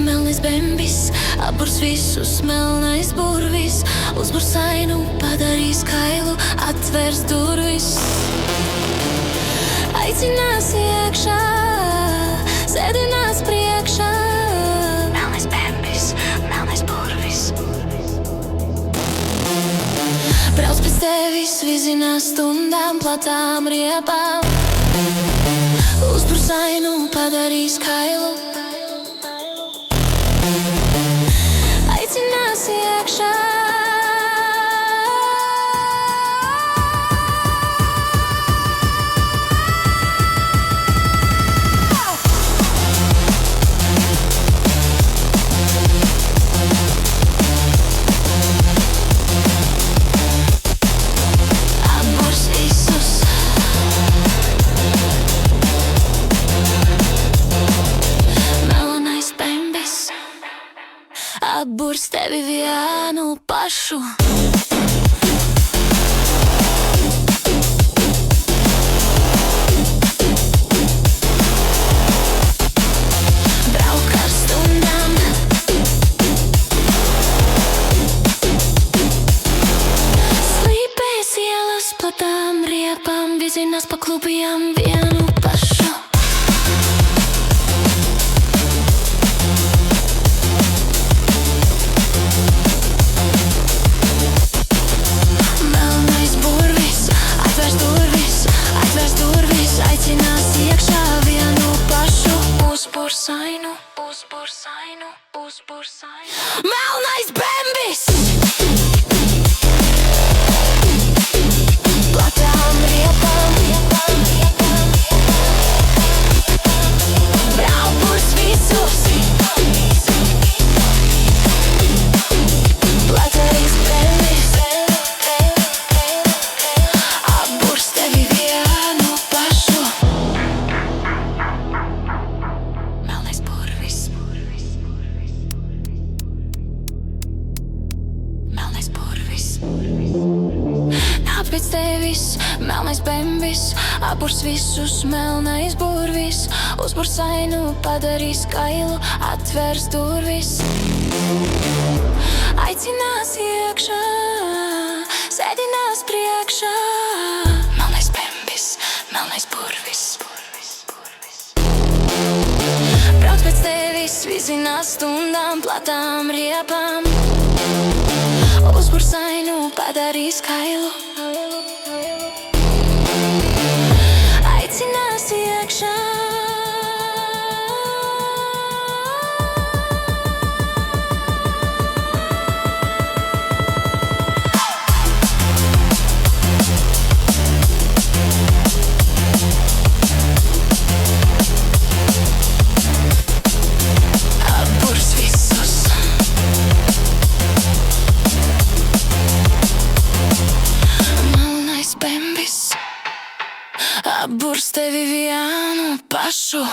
melnais bembis, apburs visus melnais burvis, uzburs ainu, padarīs kailu, atvērs durvis. Aicinās iekšā, sēdinās priekšā. Melnais bembis, melnais burvis. Brauc pēc tevis, vizinās stundām, platām riepām. Uzburs ainu, padarīs kailu. Aicinās iekšā. Atburs tevi vienu pašu. Brauk ar stundām. Slīpēs ielas platām riepām, vizinās pa klubijām vienu pašu. Aicinās iekšā vienu pašu. Uzburs ainu, uzburs ainu, uzburs ainu. Melnais bembis! Platām riepām. Braukurs visus. Platais bembis. Apburs tevi vienu pašu. Melnais burvis. Melnais burvis. Nāk pēc tevis, melnais bembis, apburs visus, melnais burvis. Uzburs ainu, padarīs kailu, atvērs durvis. Aicinās iekšā, sēdinās priekšā. Melnais bembis, melnais burvis. Brauc pēc tevis, vizinās stundām, platām riepām. Uzburs ainu, padarīs kailu. Aicinās iekšā. Apburs visus. Melnais bembis, apburs tevi vienu pašu.